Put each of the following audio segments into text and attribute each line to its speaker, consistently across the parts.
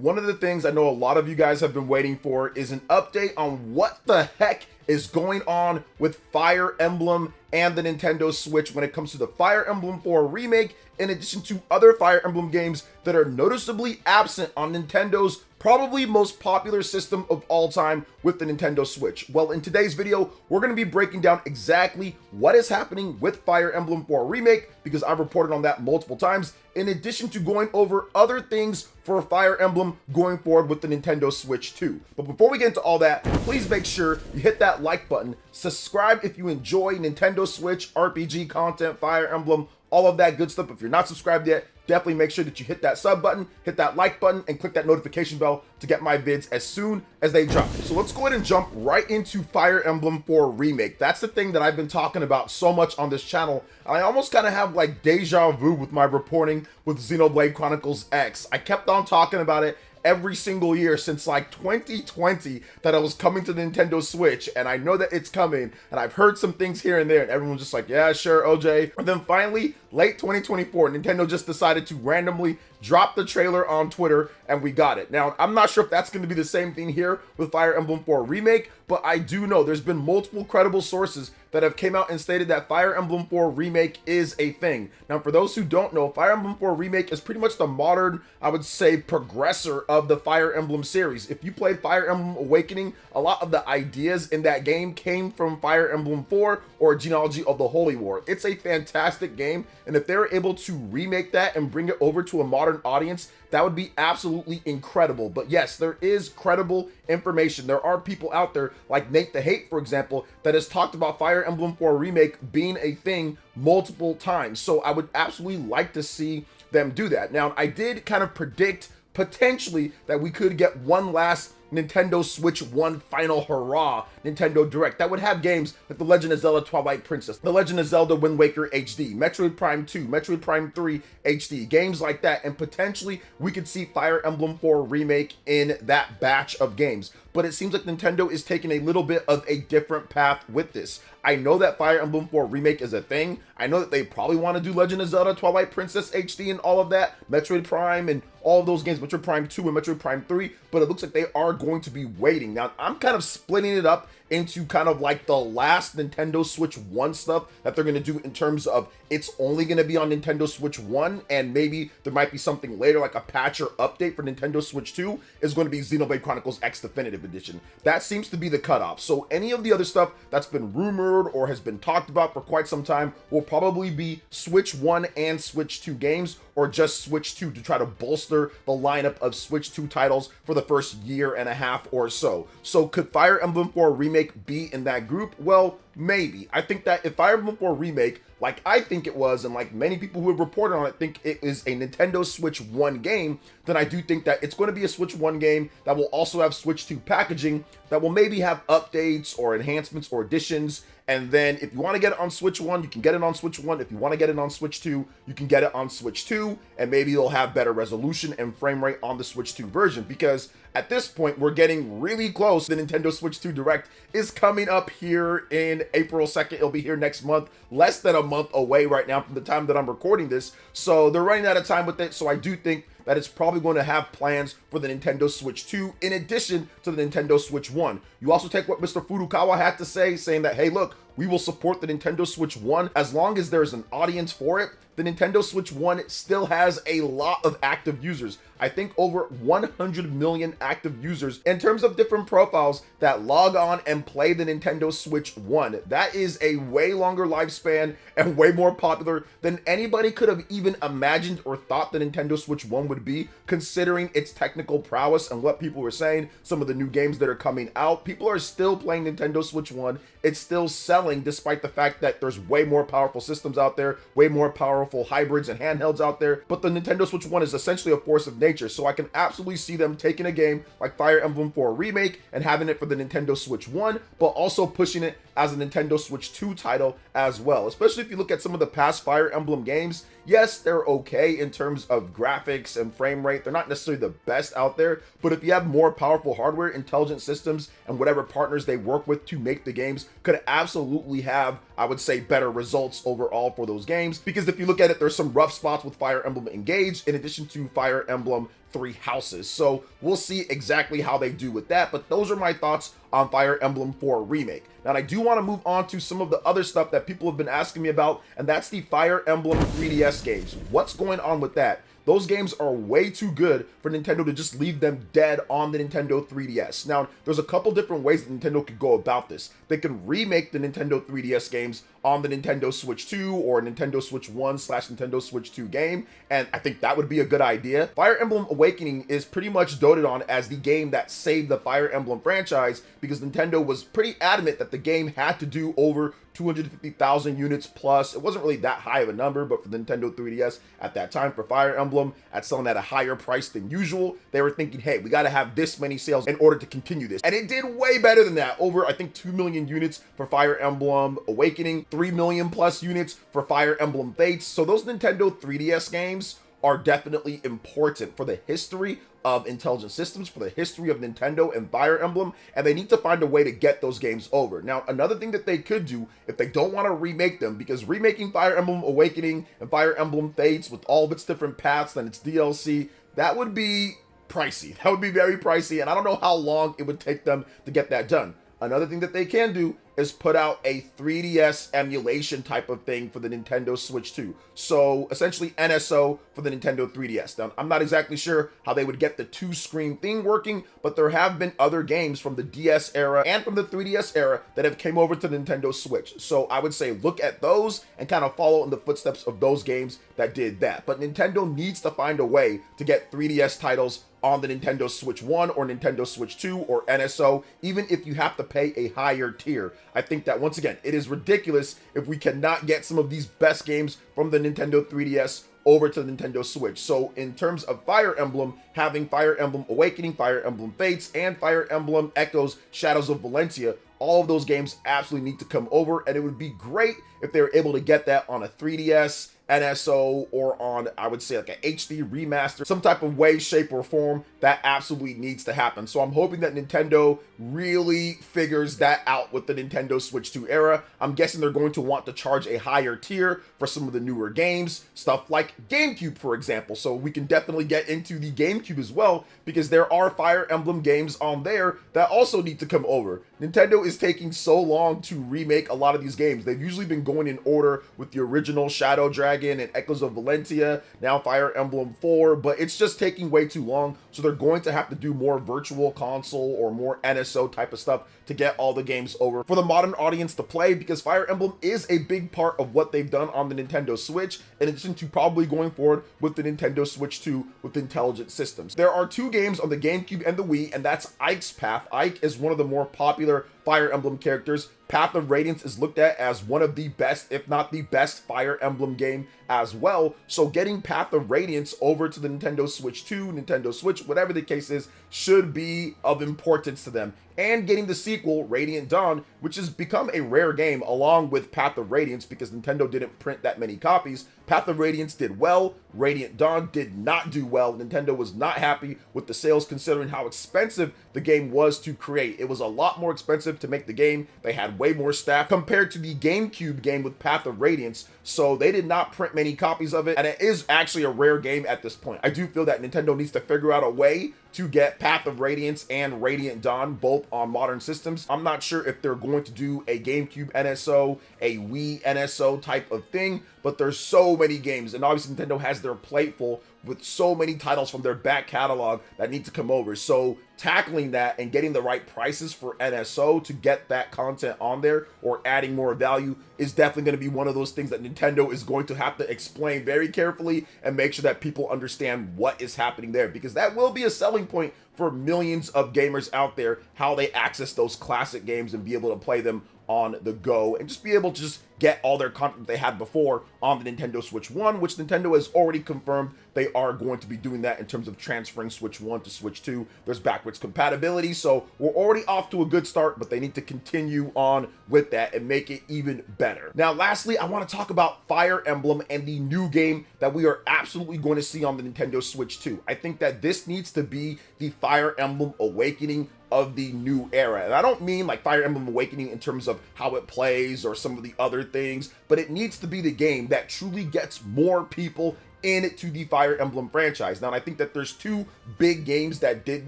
Speaker 1: one of the things I know a lot of you guys have been waiting for is an update on what the heck is going on with Fire Emblem and the Nintendo Switch when it comes to the Fire Emblem 4 remake, in addition to other Fire Emblem games that are noticeably absent on Nintendo's probably most popular system of all time with the Nintendo Switch. Well, in today's video, we're going to be breaking down exactly what is happening with Fire Emblem 4 remake, because I've reported on that multiple times, in addition to going over other things for Fire Emblem going forward with the Nintendo Switch 2. But before we get into all that, please make sure you hit that like button, subscribe if you enjoy Nintendo Switch RPG content, Fire Emblem, all of that good stuff. If you're not subscribed yet, definitely make sure that you hit that sub button, hit that like button, and click that notification bell to get my vids as soon as they drop. So let's go ahead and jump right into Fire Emblem 4 remake. That's the thing that I've been talking about so much on this channel. I almost kind of have like deja vu with my reporting with Xenoblade Chronicles X. I kept on talking about it every single year since like 2020 that I was coming to the Nintendo Switch, and I know that it's coming, and I've heard some things here and there, and everyone's just like, yeah, sure, OJ. And then finally, late 2024, Nintendo just decided to randomly drop the trailer on Twitter, and we got it. Now, I'm not sure if that's going to be the same thing here with Fire Emblem 4 remake, but I do know there's been multiple credible sources that have came out and stated that Fire Emblem 4 remake is a thing. Now, for those who don't know, Fire Emblem 4 remake is pretty much the modern, I would say, progressor of the Fire Emblem series. If you played Fire Emblem Awakening, a lot of the ideas in that game came from Fire Emblem 4 or Genealogy of the Holy War. It's a fantastic game, and if they're able to remake that and bring it over to a modern audience, that would be absolutely incredible. But yes, there is credible information. There are people out there like Nate the Hate, for example, that has talked about Fire Emblem 4 remake being a thing multiple times. So I would absolutely like to see them do that. Now, I did kind of predict potentially that we could get one last Nintendo Switch 1 final hurrah Nintendo Direct that would have games like The Legend of Zelda Twilight Princess, The Legend of Zelda Wind Waker HD, Metroid Prime 2, Metroid Prime 3 HD, games like that, and potentially we could see Fire Emblem 4 remake in that batch of games. But it seems like Nintendo is taking a little bit of a different path with this. I know that Fire Emblem 4 remake is a thing. I know that they probably want to do Legend of Zelda Twilight Princess HD and all of that, Metroid Prime and all of those games, Metroid Prime 2 and Metroid Prime 3, but it looks like they are going to be waiting. Now, I'm kind of splitting it up into kind of like the last Nintendo Switch 1 stuff that they're going to do in terms of it's only going to be on Nintendo Switch 1, and maybe there might be something later like a patch or update for Nintendo Switch 2 is going to be Xenoblade Chronicles X Definitive Edition. That seems to be the cutoff. So any of the other stuff that's been rumored or has been talked about for quite some time will probably be Switch 1 and Switch 2 games, or just Switch 2 to try to bolster the lineup of Switch 2 titles for the first year and a half or so. So could Fire Emblem 4 remake be in that group? Well, maybe. I think that if Fire Emblem 4 remake, like I think it was, and like many people who have reported on it think it is a Nintendo Switch 1 game, then I do think that it's going to be a Switch 1 game that will also have Switch 2 packaging, that will maybe have updates or enhancements or additions. And then if you want to get it on Switch 1, you can get it on Switch 1. If you want to get it on Switch 2, you can get it on Switch 2, and maybe you'll have better resolution and frame rate on the Switch 2 version, because at this point, we're getting really close. The Nintendo Switch 2 Direct is coming up here in April 2nd. It'll be here next month, less than a month away right now from the time that I'm recording this. So they're running out of time with it. So I do think that it's probably going to have plans for the Nintendo Switch 2 in addition to the Nintendo Switch 1. You also take what Mr. Furukawa had to say, saying that, hey, look, we will support the Nintendo Switch 1 as long as there's an audience for it. The Nintendo Switch 1 still has a lot of active users. I think over 100 million active users in terms of different profiles that log on and play the Nintendo Switch 1. That is a way longer lifespan and way more popular than anybody could have even imagined or thought the Nintendo Switch 1 would be, considering its technical prowess and what people were saying, some of the new games that are coming out. People are still playing Nintendo Switch 1. It's still selling despite the fact that there's way more powerful systems out there, way more powerful hybrids and handhelds out there. But the Nintendo Switch 1 is essentially a force of nature. So I can absolutely see them taking a game like Fire Emblem 4 remake and having it for the Nintendo Switch 1, but also pushing it as a Nintendo Switch 2 title as well. Especially if you look at some of the past Fire Emblem games, yes, they're okay in terms of graphics and frame rate. They're not necessarily the best out there, but if you have more powerful hardware, intelligent systems, and whatever partners they work with to make the games, could absolutely absolutely have, I would say, better results overall for those games. Because if you look at it, there's some rough spots with Fire Emblem Engage in addition to Fire Emblem Three Houses. So we'll see exactly how they do with that. But those are my thoughts on Fire Emblem 4 Remake. Now, I do want to move on to some of the other stuff that people have been asking me about, and that's the Fire Emblem 3DS games. What's going on with that? Those games are way too good for Nintendo to just leave them dead on the Nintendo 3DS. Now, there's a couple different ways that Nintendo could go about this. They could remake the Nintendo 3DS games on the Nintendo Switch 2 or Nintendo Switch 1 / Nintendo Switch 2 game, and I think that would be a good idea. Fire Emblem Awakening is pretty much doted on as the game that saved the Fire Emblem franchise because Nintendo was pretty adamant that the game had to do over 250,000 units plus. It wasn't really that high of a number, but for the Nintendo 3DS at that time, for Fire Emblem, at selling at a higher price than usual, they were thinking, hey, we got to have this many sales in order to continue this. And it did way better than that. Over, I think, 2 million units for Fire Emblem Awakening, 3 million plus units for Fire Emblem Fates. So those Nintendo 3DS games are definitely important for the history of Intelligent Systems, for the history of Nintendo and Fire Emblem, and they need to find a way to get those games over. Now, another thing that they could do, if they don't want to remake them, because remaking Fire Emblem Awakening and Fire Emblem Fates with all of its different paths and its DLC, that would be pricey. That would be very pricey, and I don't know how long it would take them to get that done. Another thing that they can do is put out a 3DS emulation type of thing for the Nintendo Switch 2. So essentially NSO for the Nintendo 3DS. Now, I'm not exactly sure how they would get the two-screen thing working, but there have been other games from the DS era and from the 3DS era that have came over to the Nintendo Switch. So I would say look at those and kind of follow in the footsteps of those games that did that. But Nintendo needs to find a way to get 3DS titles on the Nintendo Switch 1 or Nintendo Switch 2 or NSO, even if you have to pay a higher tier. I think that, once again, it is ridiculous if we cannot get some of these best games from the Nintendo 3DS over to the Nintendo Switch. So in terms of Fire Emblem, having Fire Emblem Awakening, Fire Emblem Fates, and Fire Emblem Echoes Shadows of Valentia, all of those games absolutely need to come over, and it would be great if they were able to get that on a 3DS, NSO, or on, I would say, like a HD remaster, some type of way, shape, or form. That absolutely needs to happen. So I'm hoping that Nintendo really figures that out with the Nintendo Switch 2 era. I'm guessing they're going to want to charge a higher tier for some of the newer games, stuff like GameCube, for example. So we can definitely get into the GameCube as well, because there are Fire Emblem games on there that also need to come over. Nintendo is taking so long to remake a lot of these games. They've usually been going in order with the original Shadow Dragon and Echoes of Valentia, now Fire Emblem 4, but it's just taking way too long. So they're going to have to do more virtual console or more NSO type of stuff to get all the games over for the modern audience to play, because Fire Emblem is a big part of what they've done on the Nintendo Switch, in addition to probably going forward with the Nintendo Switch 2 with Intelligent Systems. There are two games on the GameCube and the Wii, and that's Ike's Path. Ike is one of the more popular Fire Emblem characters. Path of Radiance is looked at as one of the best, if not the best, Fire Emblem game as well. So getting Path of Radiance over to the Nintendo Switch 2, Nintendo Switch, whatever the case is, should be of importance to them. And getting the sequel, Radiant Dawn, which has become a rare game along with Path of Radiance because Nintendo didn't print that many copies. Path of Radiance did well, Radiant Dawn did not do well. Nintendo was not happy with the sales considering how expensive the game was to create. It was a lot more expensive to make the game. They had way more staff compared to the GameCube game with Path of Radiance, so they did not print many copies of it, and it is actually a rare game at this point. I do feel that Nintendo needs to figure out a way to get Path of Radiance and Radiant Dawn both on modern systems. I'm not sure if they're going to do a GameCube NSO, a Wii NSO type of thing, but there's so many games, and obviously Nintendo has their plate full with so many titles from their back catalog that need to come over. So tackling that and getting the right prices for NSO to get that content on there or adding more value is definitely going to be one of those things that Nintendo is going to have to explain very carefully and make sure that people understand what is happening there, because that will be a selling point for millions of gamers out there, how they access those classic games and be able to play them on the go and just be able to just get all their content they had before on the Nintendo Switch 1, which Nintendo has already confirmed they are going to be doing that in terms of transferring Switch 1 to Switch 2. There's backwards compatibility, so we're already off to a good start, but they need to continue on with that and make it even better. Now, lastly, I want to talk about Fire Emblem and the new game that we are absolutely going to see on the Nintendo Switch 2. I think that this needs to be the Fire Emblem Awakening of the new era. And I don't mean like Fire Emblem Awakening in terms of how it plays or some of the other things, but it needs to be the game that truly gets more people into the Fire Emblem franchise. Now, I think that there's two big games that did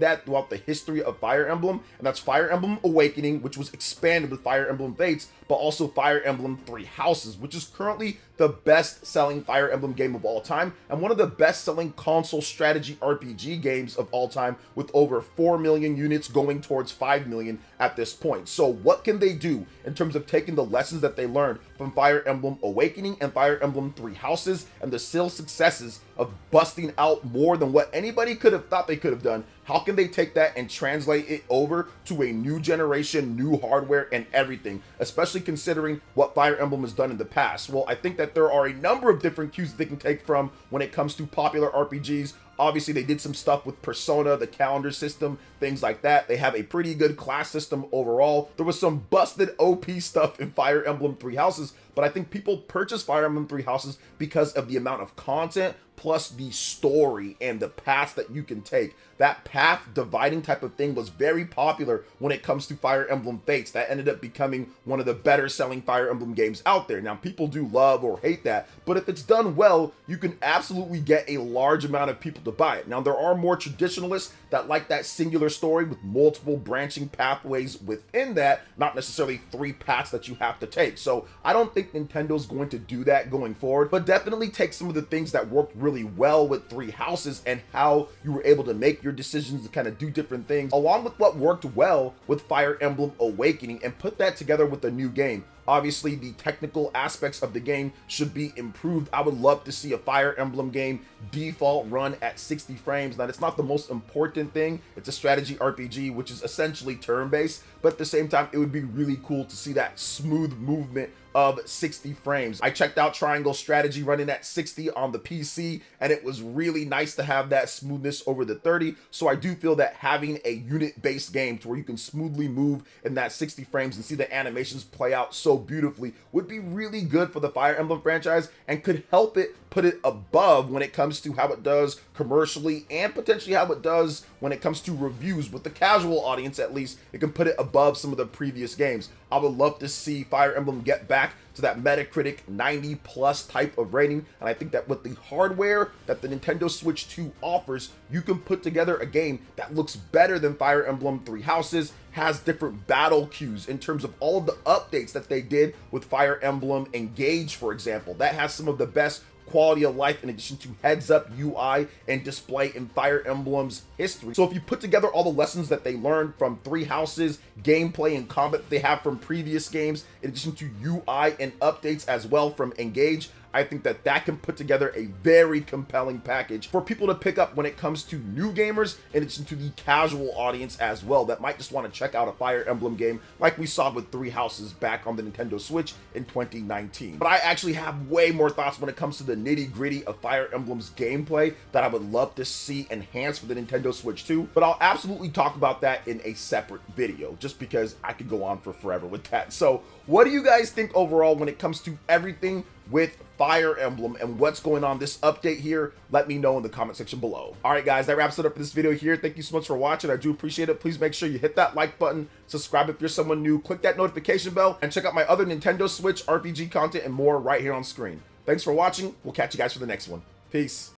Speaker 1: that throughout the history of Fire Emblem, and that's Fire Emblem Awakening, which was expanded with Fire Emblem Fates, but also Fire Emblem Three Houses, which is currently the best-selling Fire Emblem game of all time, and one of the best-selling console strategy RPG games of all time, with over 4 million units going towards 5 million at this point. So what can they do in terms of taking the lessons that they learned from Fire Emblem Awakening and Fire Emblem Three Houses and the sales successes of busting out more than what anybody could have thought they could have done? How can they take that and translate it over to a new generation, new hardware and everything, especially considering what Fire Emblem has done in the past? Well, I think that there are a number of different cues that they can take from when it comes to popular RPGs. Obviously, they did some stuff with Persona, the calendar system, things like that. They have a pretty good class system overall. There was some busted OP stuff in Fire Emblem Three Houses, but I think people purchase Fire Emblem Three Houses because of the amount of content, plus the story and the paths that you can take. That path dividing type of thing was very popular when it comes to Fire Emblem Fates. That ended up becoming one of the better selling Fire Emblem games out there. Now, people do love or hate that, but if it's done well, you can absolutely get a large amount of people to buy it. Now, there are more traditionalists that like that singular story with multiple branching pathways within that, not necessarily 3 paths that you have to take. So I don't think Nintendo's going to do that going forward, but definitely take some of the things that worked really well with Three Houses and how you were able to make your decisions to kind of do different things, along with what worked well with Fire Emblem Awakening, and put that together with a new game. Obviously, the technical aspects of the game should be improved. I would love to see a Fire Emblem game default run at 60 frames. Now, it's not the most important thing. It's a strategy RPG, which is essentially turn-based, but at the same time, it would be really cool to see that smooth movement of 60 frames. I checked out Triangle Strategy running at 60 on the PC, and it was really nice to have that smoothness over the 30. So I do feel that having a unit-based game to where you can smoothly move in that 60 frames and see the animations play out so beautifully would be really good for the Fire Emblem franchise, and could help it put it above when it comes to how it does commercially, and potentially how it does when it comes to reviews. With the casual audience, at least, it can put it above some of the previous games. I would love to see Fire Emblem get back to that Metacritic 90 plus type of rating, and I think that with the hardware that the Nintendo Switch 2 offers, you can put together a game that looks better than Fire Emblem Three Houses, has different battle cues in terms of all of the updates that they did with Fire Emblem Engage, for example. That has some of the best quality of life in addition to heads-up UI and display in Fire Emblem's history. So if you put together all the lessons that they learned from Three Houses, gameplay and combat that they have from previous games, in addition to UI and updates as well from Engage, I think that that can put together a very compelling package for people to pick up when it comes to new gamers, in addition to the casual audience as well that might just want to check out a Fire Emblem game like we saw with Three Houses back on the Nintendo Switch in 2019. But I actually have way more thoughts when it comes to the nitty-gritty of Fire Emblem's gameplay that I would love to see enhanced for the Nintendo Switch 2, but I'll absolutely talk about that in a separate video, just because I could go on for forever with that. So what do you guys think overall when it comes to everything with Fire Emblem and what's going on this update here? Let me know in the comment section below. All right, guys, that wraps it up for this video here. Thank you so much for watching. I do appreciate it. Please make sure you hit that like button, subscribe if you're someone new, click that notification bell, and check out my other Nintendo Switch RPG content and more right here on screen. Thanks for watching. We'll catch you guys for the next one. Peace.